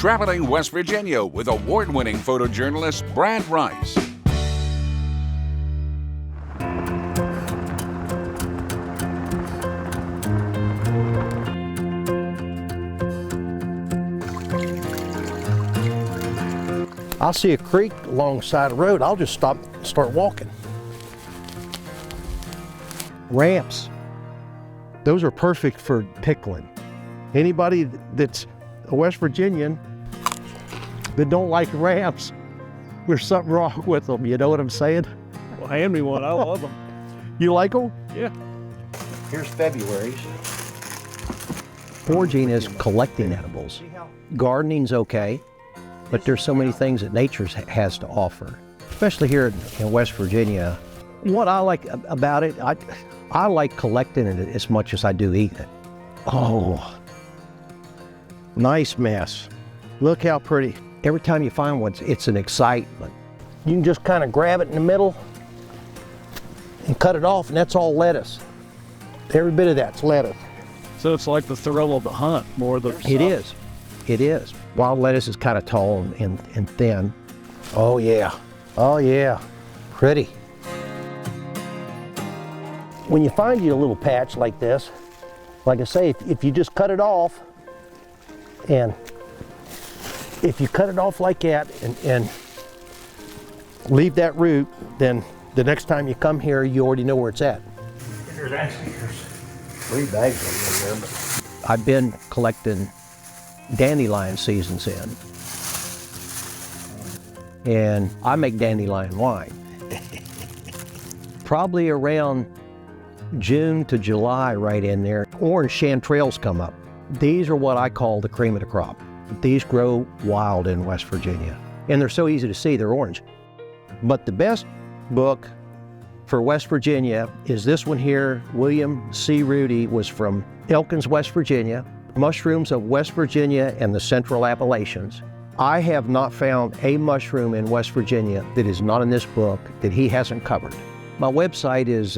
Traveling West Virginia with award-winning photojournalist Brad Rice. I'll see a creek alongside the road, I'll just stop and start walking. Ramps, those are perfect for pickling. Anybody that's a West Virginian that don't like ramps, there's something wrong with them, you know what I'm saying? Well, hand me one, I love them. You like them? Yeah. Here's February's. Foraging is collecting edibles. Gardening's okay, but there's so many things that nature has to offer, especially here in West Virginia. What I like about it, I like collecting it as much as I do eating it. Oh, nice mess. Look how pretty. Every time you find one, it's an excitement. You can just kind of grab it in the middle and cut it off, and that's all lettuce. Every bit of that's lettuce. So it's like the thrill of the hunt, more the stuff. It is. It is. Wild lettuce is kind of tall and thin. Oh yeah. Oh yeah. Pretty. When you find you a little patch like this, like I say, if you just cut it off, and if you cut it off like that and leave that root, then the next time you come here, you already know where it's at. There's 3 bags in here. I've been collecting dandelion seasons in, and I make dandelion wine. Probably around June to July, right in there, orange chanterelles come up. These are what I call the cream of the crop. These grow wild in West Virginia, and they're so easy to see, they're orange. But the best book for West Virginia is this one here. William C. Rudy was from Elkins, West Virginia, Mushrooms of West Virginia and the Central Appalachians. I have not found a mushroom in West Virginia that is not in this book that he hasn't covered. My website is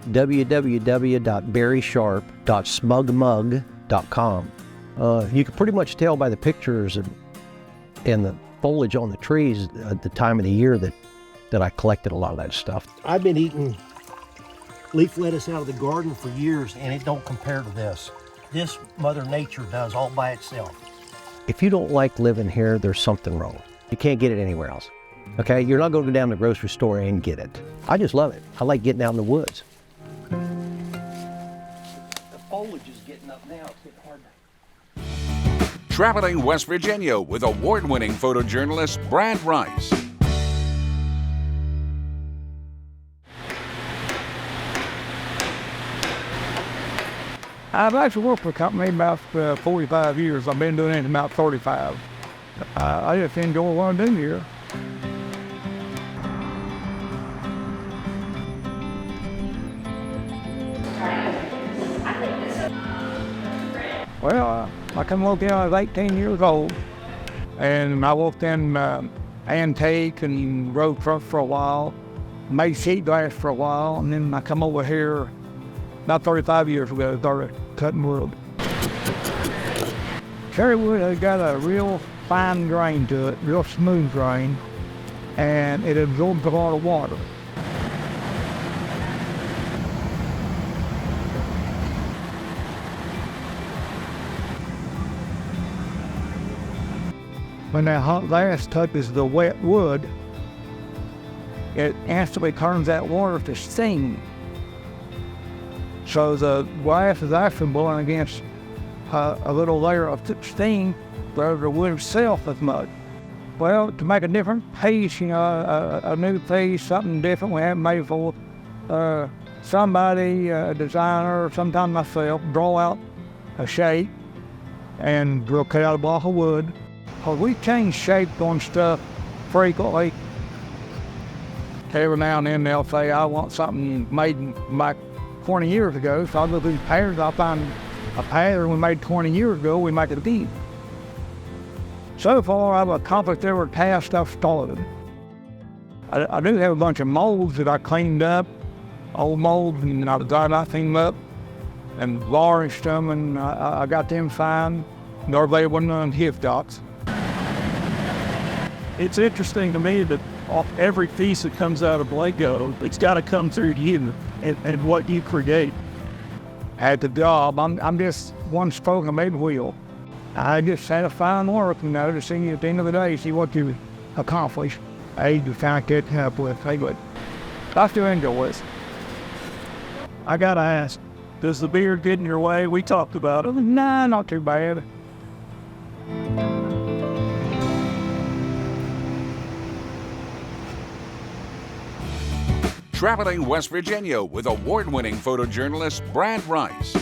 www.barrysharp.smugmug.com. You can pretty much tell by the pictures and the foliage on the trees at the time of the year that I collected a lot of that stuff. I've been eating leaf lettuce out of the garden for years, and it don't compare to this. This Mother Nature does all by itself. If you don't like living here, there's something wrong. You can't get it anywhere else. Okay, you're not going to go down to the grocery store and get it. I just love it. I like getting out in the woods. The foliage is getting up now. It's getting hard. Traveling West Virginia with award-winning photojournalist Brad Rice. I've actually worked for a company about 45 years. I've been doing it about 35. I just enjoy what I do here. Well, I come work here, I was 18 years old, and I worked in antique and road truck for a while, made sheet glass for a while, and then I come over here about 35 years ago, started cutting wood. Cherry wood has got a real fine grain to it, real smooth grain, and it absorbs a lot of water. When that hot glass touches the wet wood, it instantly turns that water to steam. So the glass is actually blowing against a little layer of steam where the wood itself is mud. Well, to make a different piece, a new piece, something different we haven't made before, somebody, a designer, sometimes myself, draw out a shape and we'll cut out a block of wood. Because we change shape on stuff frequently. Every now and then they'll say, I want something made like 20 years ago, so I'll go through patterns, I'll find a pattern we made 20 years ago, we make it again. So far, I've accomplished every task I've started. I do have a bunch of molds that I cleaned up, old molds, and I cleaned them up and varnished them, and I got them fine. nor they were none gift docs. It's interesting to me that off every piece that comes out of Lego, it's got to come through you and what you create. At the job, I'm just one spoke in a big wheel. I just had to find work, to see at the end of the day, see what you accomplish. I just kind of catch up with, but I still enjoy this. I gotta ask, does the beard get in your way? We talked about it. Nah, not too bad. Traveling West Virginia with award-winning photojournalist Brad Rice.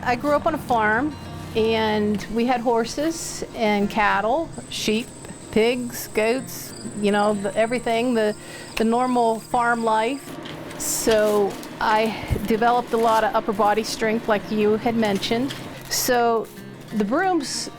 I grew up on a farm, and we had horses and cattle, sheep, pigs, goats, everything, the normal farm life. So I developed a lot of upper body strength like you had mentioned. So the brooms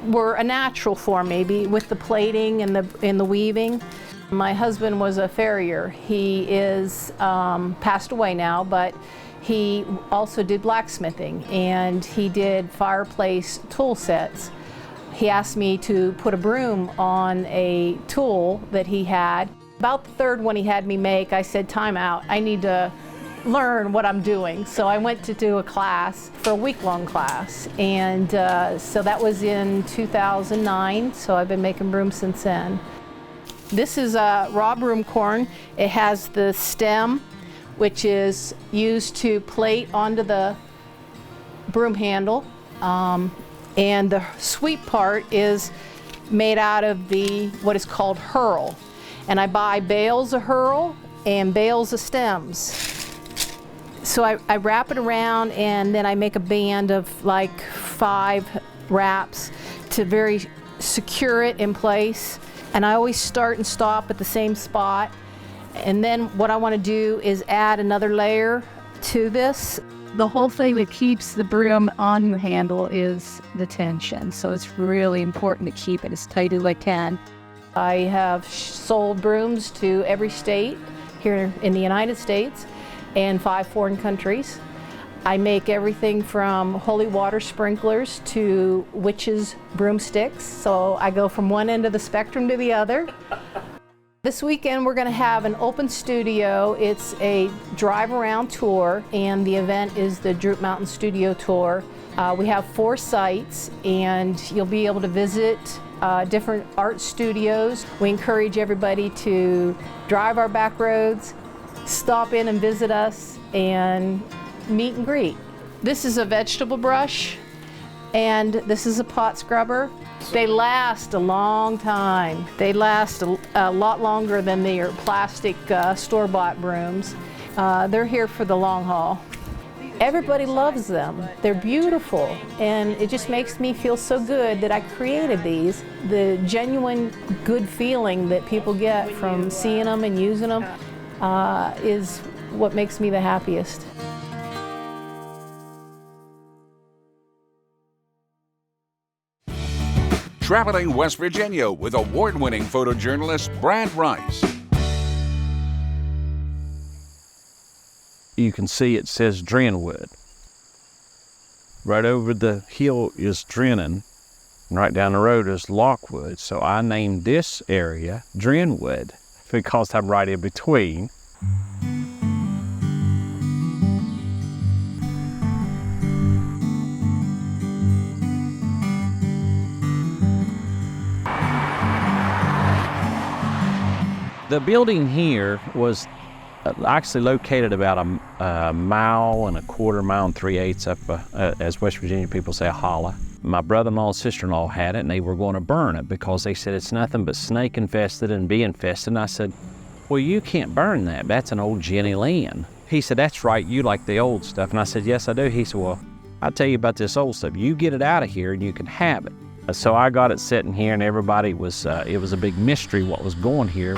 were a natural for me, with the plating and the weaving. My husband was a farrier. He is passed away now, but he also did blacksmithing, and he did fireplace tool sets. He asked me to put a broom on a tool that he had. About the third one he had me make, I said, time out, I need to learn what I'm doing. So I went to do a class, for a week-long class, and so that was in 2009, so I've been making brooms since then. This is a raw broom corn. It has the stem, which is used to plate onto the broom handle, and the sweet part is made out of what is called hurl. And I buy bales of hurl and bales of stems. So I wrap it around, and then I make a band of like 5 wraps to very secure it in place. And I always start and stop at the same spot. And then what I want to do is add another layer to this. The whole thing that keeps the broom on the handle is the tension. So it's really important to keep it as tight as I can. I have sold brooms to every state here in the United States and 5 foreign countries. I make everything from holy water sprinklers to Wchs broomsticks. So I go from one end of the spectrum to the other. This weekend we're going to have an open studio. It's a drive around tour, and the event is the Droop Mountain Studio Tour. We have 4 sites, and you'll be able to visit different art studios. We encourage everybody to drive our back roads, stop in and visit us, and meet and greet. This is a vegetable brush, and this is a pot scrubber. They last a long time. They last a lot longer than their plastic store-bought brooms. They're here for the long haul. Everybody loves them. They're beautiful, and it just makes me feel so good that I created these. The genuine good feeling that people get from seeing them and using them is what makes me the happiest. Traveling West Virginia with award-winning photojournalist Brad Rice. You can see it says Drenwood. Right over the hill is Drennan, and right down the road is Lockwood. So I named this area Drenwood because I'm right in between. The building here was actually located about a mile and a quarter, mile and 3/8 up, as West Virginia people say, a holla. My brother-in-law and sister-in-law had it, and they were going to burn it because they said it's nothing but snake infested and bee infested. And I said, well, you can't burn that. That's an old Jenny Lynn. He said, that's right, you like the old stuff. And I said, yes, I do. He said, well, I'll tell you about this old stuff. You get it out of here and you can have it. So I got it sitting here, and everybody was, it was a big mystery what was going here.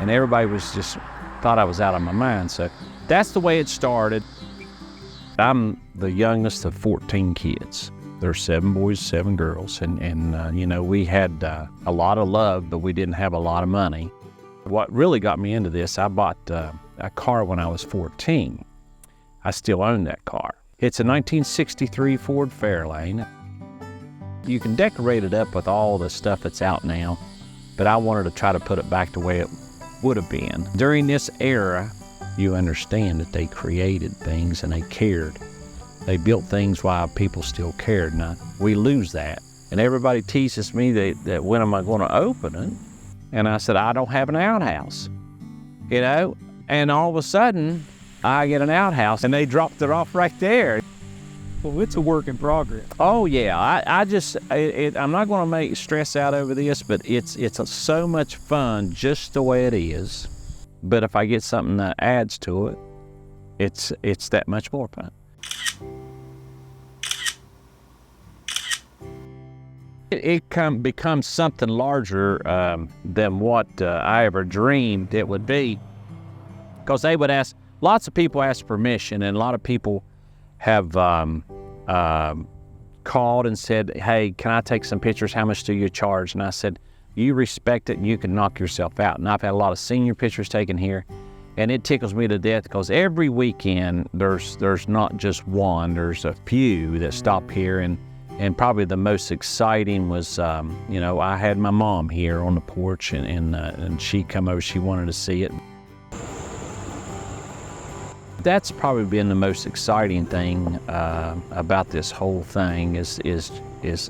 And everybody was just thought I was out of my mind. So that's the way it started. I'm the youngest of 14 kids. There's 7 boys, 7 girls, and you know, we had a lot of love, but we didn't have a lot of money. What really got me into this, I bought a car when I was 14. I still own that car. It's a 1963 Ford Fairlane. You can decorate it up with all the stuff that's out now, but I wanted to try to put it back the way it would have been. During this era, you understand that they created things and they cared. They built things while people still cared. Now, we lose that. And everybody teases me that when am I going to open it? And I said, I don't have an outhouse, you know? And all of a sudden, I get an outhouse, and they dropped it off right there. Well, it's a work in progress. Oh yeah, I'm not going to make stress out over this, but it's so much fun just the way it is. But if I get something that adds to it, it's that much more fun. It becomes something larger than what I ever dreamed it would be, because they would ask. Lots of people ask permission, and a lot of people have called and said, hey, can I take some pictures? How much do you charge? And I said, you respect it and you can knock yourself out. And I've had a lot of senior pictures taken here, and it tickles me to death because every weekend there's not just one, there's a few that stop here. And probably the most exciting was, you know, I had my mom here on the porch, and she come over, she wanted to see it. That's probably been the most exciting thing about this whole thing is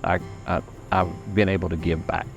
I've been able to give back.